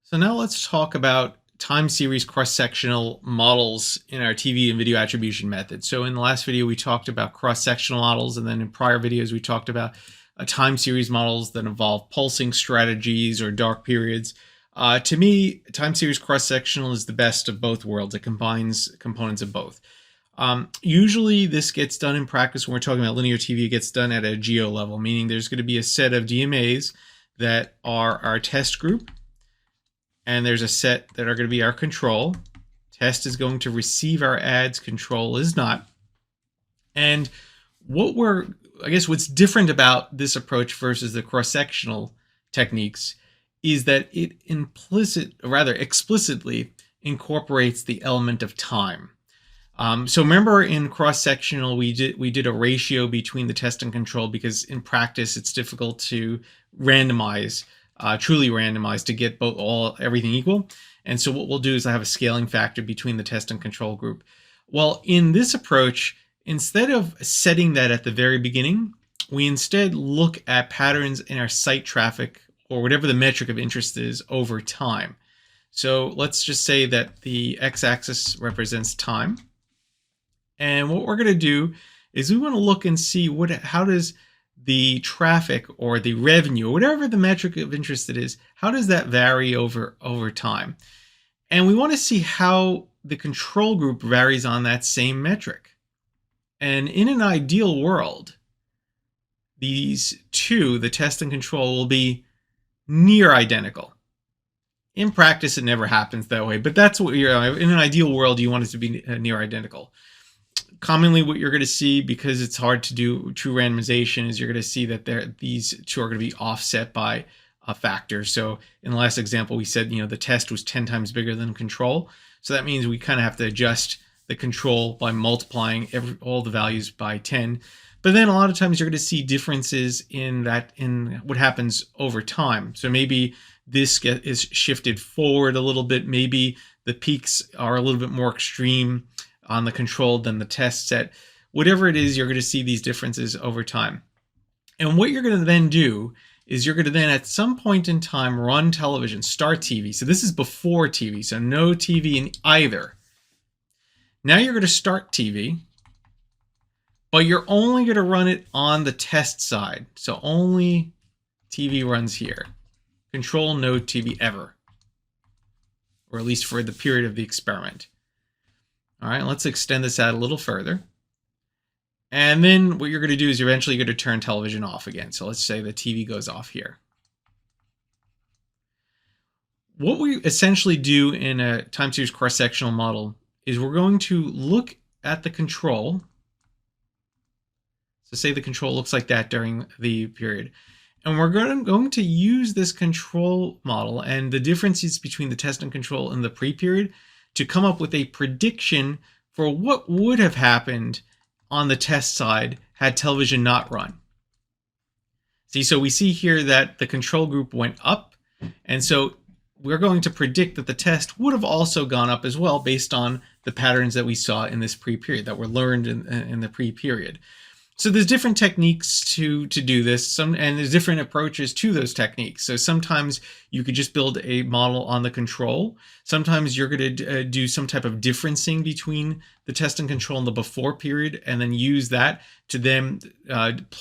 So now let's talk about time series cross-sectional models in our TV and video attribution method. So in the last video, we talked about cross-sectional models, and then in prior videos, we talked about time series models that involve pulsing strategies or dark periods. To me, time series cross-sectional is the best of both worlds. It combines components of both. Usually this gets done in practice when we're talking about linear TV. It gets done at a geo level, meaning there's going to be a set of DMAs that are our test group, and there's a set that are going to be our control. Test is going to receive our ads, control is not. And what's different about this approach versus the cross-sectional techniques is that it explicitly incorporates the element of time. So remember in cross-sectional, we did a ratio between the test and control because in practice it's difficult to randomize, truly randomize, to get everything equal. And so what we'll do is I have a scaling factor between the test and control group. Well, in this approach, instead of setting that at the very beginning, we instead look at patterns in our site traffic or whatever the metric of interest is over time. So let's just say that the x-axis represents time. And what we're going to do is we want to look and see how does the traffic or the revenue or whatever the metric of interest it is, how does that vary over time? And we want to see how the control group varies on that same metric. And in an ideal world, these two, the test and control, will be near identical. In practice, it never happens that way, but that's what in an ideal world, you want it to be near identical. Commonly, what you're going to see, because it's hard to do true randomization, is you're going to see that these two are going to be offset by a factor. So in the last example, we said, the test was 10 times bigger than control. So that means we kind of have to adjust the control by multiplying all the values by 10. But then a lot of times you're going to see differences in what happens over time. So maybe this is shifted forward a little bit. Maybe the peaks are a little bit more extreme on the control than the test set. Whatever it is, you're going to see these differences over time. And what you're going to then do is you're going to then at some point in time run television, start TV. So this is before TV, so no TV in either. Now you're going to start TV, but you're only going to run it on the test side. So only TV runs here. Control, no TV ever, or at least for the period of the experiment. All right, let's extend this out a little further. And then what you're going to do is you're eventually going to turn television off again. So let's say the TV goes off here. What we essentially do in a time series cross-sectional model is we're going to look at the control. So say the control looks like that during the period. And we're going to use this control model and the differences between the test and control in the pre-period to come up with a prediction for what would have happened on the test side had television not run. See, so we see here that the control group went up, and so we're going to predict that the test would have also gone up as well based on the patterns that we saw in this pre-period, that were learned in the pre-period. So there's different techniques to do this, and there's different approaches to those techniques. So sometimes you could just build a model on the control. Sometimes you're going to do some type of differencing between the test and control in the before period, and then use that to then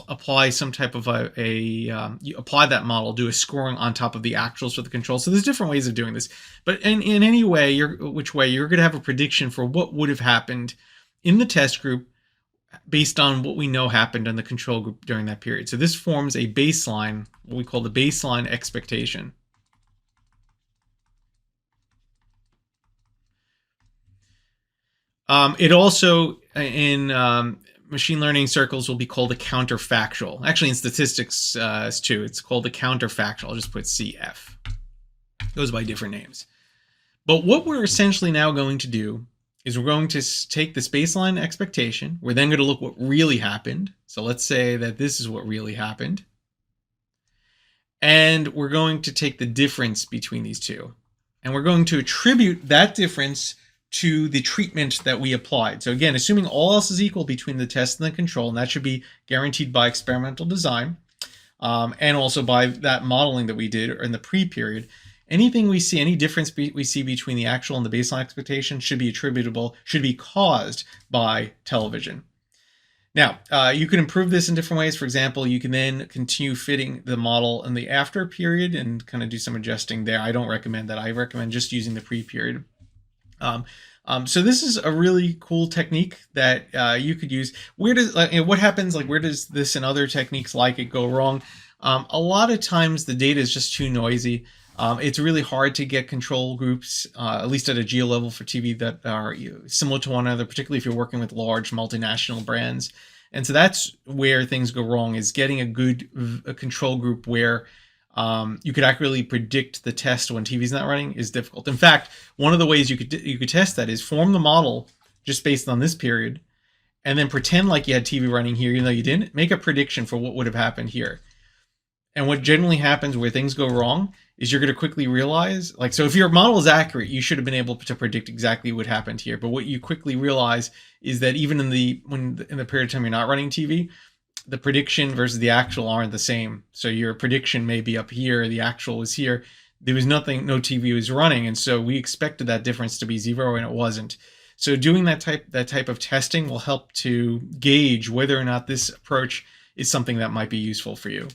apply some type of you apply that model, do a scoring on top of the actuals for the control. So there's different ways of doing this. But in any way, which way, you're going to have a prediction for what would have happened in the test group based on what we know happened in the control group during that period. So this forms a baseline, what we call the baseline expectation. It also, in machine learning circles, will be called a counterfactual. Actually, in statistics too, it's called a counterfactual. I'll just put CF. It goes by different names. But what we're essentially now going to do is we're going to take this baseline expectation. We're then going to look what really happened. So let's say that this is what really happened. And we're going to take the difference between these two. And we're going to attribute that difference to the treatment that we applied. So again, assuming all else is equal between the test and the control, and that should be guaranteed by experimental design, and also by that modeling that we did in the pre-period. anything we see, any difference we see between the actual and the baseline expectation should be caused by television. Now, you can improve this in different ways. For example, you can then continue fitting the model in the after period and kind of do some adjusting there. I don't recommend that. I recommend just using the pre-period. So this is a really cool technique that you could use. What happens, like where does this and other techniques like it go wrong? A lot of times the data is just too noisy. It's really hard to get control groups, at least at a geo level for TV, that are similar to one another, particularly if you're working with large multinational brands. And so that's where things go wrong, is getting a good control group where you could accurately predict the test when TV's not running is difficult. In fact, one of the ways you could test that is form the model just based on this period, and then pretend like you had TV running here, even though you didn't. Make a prediction for what would have happened here. And what generally happens where things go wrong is you're going to quickly realize, like, so if your model is accurate, you should have been able to predict exactly what happened here. But what you quickly realize is that even in the period of time you're not running TV, the prediction versus the actual aren't the same. So your prediction may be up here, the actual is here. There was nothing, no TV was running, and so we expected that difference to be 0, and it wasn't. So doing that type of testing will help to gauge whether or not this approach is something that might be useful for you.